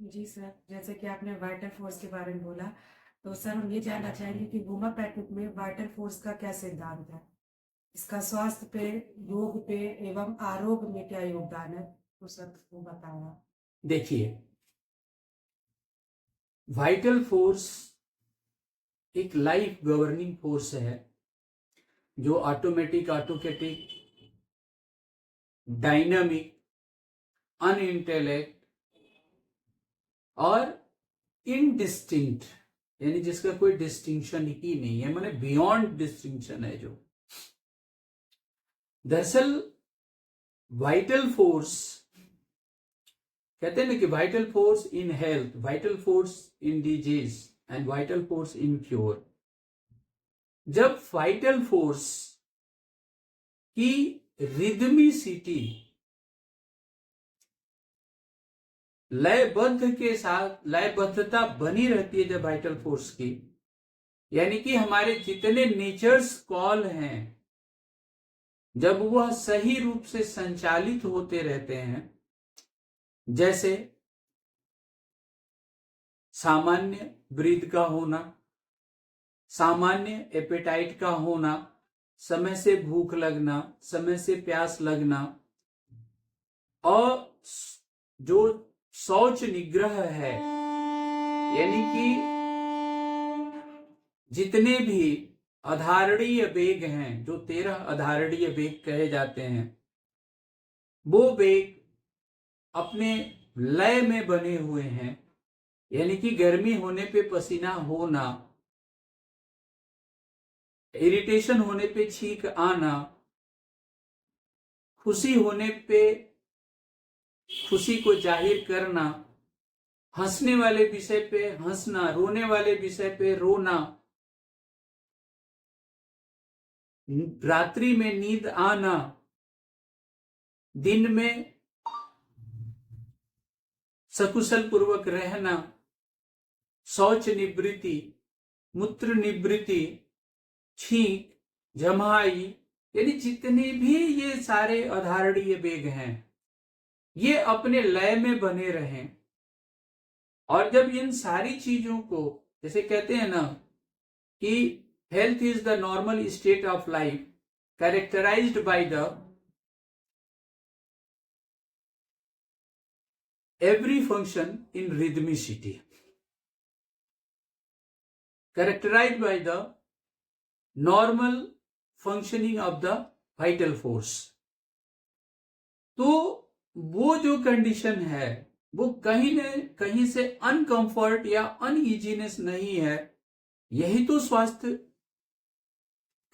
जी sir, जैसे कि आपने वाइटल फोर्स के बारे में बोला, तो सर हम ये जानना चाहेंगे कि होम्योपैथिक में वाइटल फोर्स का क्या सिद्धांत है? इसका स्वास्थ्य पे, योग पे एवं आरोग्य में क्या योगदान है? तो सर वो बताएं आप। देखिए, वाइटल फोर्स एक लाइफ गवर्निंग फोर्स है जो ऑटोमेटिक, ऑटोकेटिक, डायनामिक, अनइंटेलेक्ट और इनडिस्टिंक्ट, यानी जिसका कोई डिस्टिंक्शन ही नहीं है, माने बियॉन्ड डिस्टिंक्शन है। जो दरअसल वाइटल फोर्स कहते हैं ना कि vital force in health, vital force in disease and vital force in cure. जब वाइटल फोर्स की रिदमिसिटी लयबद्ध के साथ, लयबद्धता बनी रहती है जब वाइटल फोर्स की, यानी कि हमारे जितने नेचर्स कॉल हैं जब वह सही रूप से संचालित होते रहते हैं, जैसे सामान्य ब्रीद का होना, सामान्य एपेटाइट का होना, समय से भूख लगना, समय से प्यास लगना, और जो शौच निग्रह है, यानी कि जितने भी अधारणीय वेग हैं, जो 13 अधारणीय वेग कहे जाते हैं, वो वेग अपने लय में बने हुए हैं। यानी कि गर्मी होने पे पसीना होना, इरिटेशन होने पे छींक आना, खुशी होने पे खुशी को जाहिर करना, हंसने वाले विषय पे हंसना, रोने वाले विषय पे रोना, रात्रि में नींद आना, दिन में सकुशल पूर्वक रहना, शौच निवृत्ति, मूत्र निवृत्ति, छींक, जमाई, यानी जितने भी ये सारे अधारणीय वेग हैं, ये अपने लय में बने रहें। और जब इन सारी चीजों को, जैसे कहते हैं ना कि health is the normal state of life characterised by the every function in rhythmicity, characterized by the normal functioning of the vital force। तो वो जो कंडीशन है वो कहीं न कहीं से अनकंफर्ट या अनईजीनेस नहीं है। यही तो स्वास्थ्य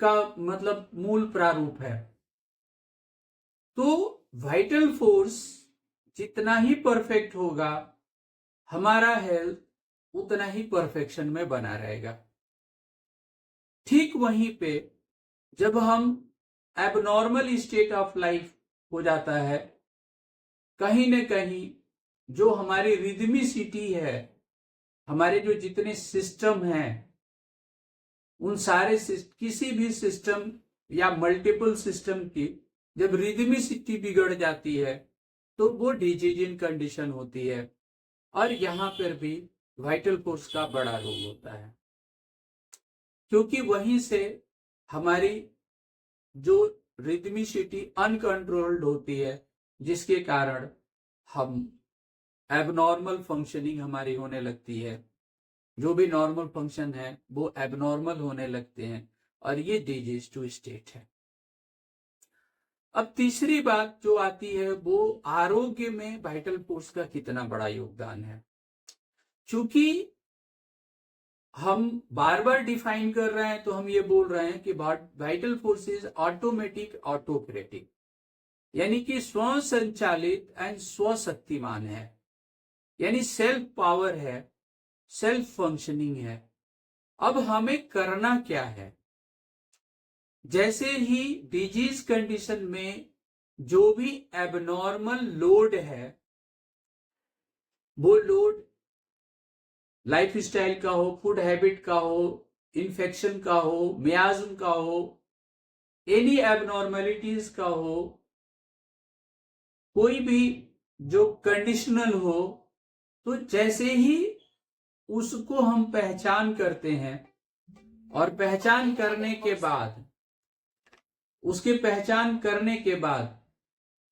का मतलब मूल प्रारूप है। तो वाइटल फोर्स जितना ही परफेक्ट होगा, हमारा हेल्थ उतना ही परफेक्शन में बना रहेगा। ठीक वहीं पे जब हम एबनॉर्मल स्टेट ऑफ लाइफ हो जाता है, कहीं न कहीं जो हमारी रिदमिसिटी है, हमारे जो जितने सिस्टम हैं, उन सारे किसी भी सिस्टम या मल्टीपल सिस्टम की जब रिदमिसिटी बिगड़ जाती है तो वो डिजीज कंडीशन होती है। और यहां पर भी वाइटल फोर्स का बड़ा रोल होता है, क्योंकि वहीं से हमारी जो रिदमिसिटी अनकंट्रोल्ड होती है, जिसके कारण हम एबनॉर्मल फंक्शनिंग हमारी होने लगती है। जो भी नॉर्मल फंक्शन है वो एबनॉर्मल होने लगते हैं, और ये डिजीज टू स्टेट है। अब तीसरी बात जो आती है वो आरोग्य में वाइटल फोर्स का कितना बड़ा योगदान है। चूंकि हम बार बार डिफाइन कर रहे हैं तो हम ये बोल रहे हैं कि vital force is automatic, autocratic, यानी कि स्व संचालित एंड स्वशक्तिमान है, यानी सेल्फ पावर है, सेल्फ फंक्शनिंग है। अब हमें करना क्या है? जैसे ही डिजीज कंडीशन में जो भी एबनॉर्मल लोड है, वो लोड लाइफस्टाइल का हो, फूड हैबिट का हो, इन्फेक्शन का हो, मियाज्म का हो, एनी एबनॉर्मेलिटीज का हो, कोई भी जो कंडीशनल हो, तो जैसे ही उसको हम पहचान करते हैं और पहचान करने के बाद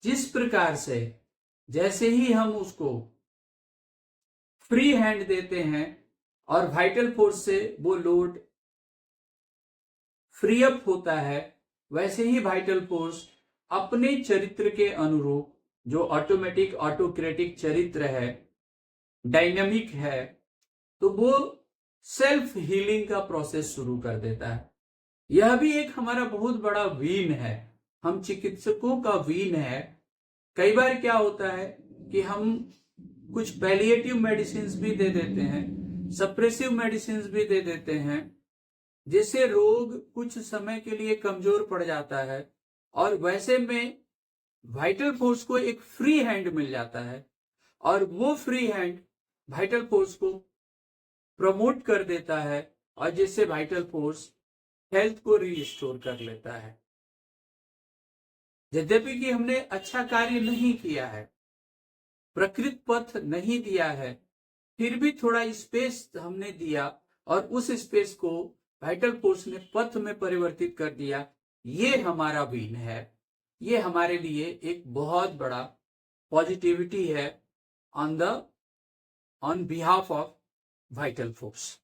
जिस प्रकार से जैसे ही हम उसको फ्री हैंड देते हैं और वाइटल फोर्स से वो लोड फ्री अप होता है, वैसे ही वाइटल फोर्स अपने चरित्र के अनुरूप, जो ऑटोमेटिक ऑटोक्रेटिक चरित्र है, डायनामिक है, तो वो सेल्फ हीलिंग का प्रोसेस शुरू कर देता है। यह भी एक हमारा बहुत बड़ा वीन है, हम चिकित्सकों का वीन है। कई बार क्या होता है कि हम कुछ पैलिएटिव मेडिसिन भी दे देते हैं, सप्रेसिव मेडिसिन भी दे देते हैं, जिससे रोग कुछ समय के लिए कमजोर पड़ जाता है और वैसे में वाइटल फोर्स को एक फ्री हैंड मिल जाता है और वो फ्री हैंड वाइटल फोर्स को प्रमोट कर देता है और जिससे वाइटल फोर्स हेल्थ को रिस्टोर कर लेता है। यद्यपि कि हमने अच्छा कार्य नहीं किया है, प्रकृत पथ नहीं दिया है, फिर भी थोड़ा स्पेस हमने दिया और उस स्पेस को वाइटल फोर्स ने पथ में परिवर्तित कर दिया। ये हमारा विन है, ये हमारे लिए एक बहुत बड़ा पॉजिटिविटी है on behalf of vital force.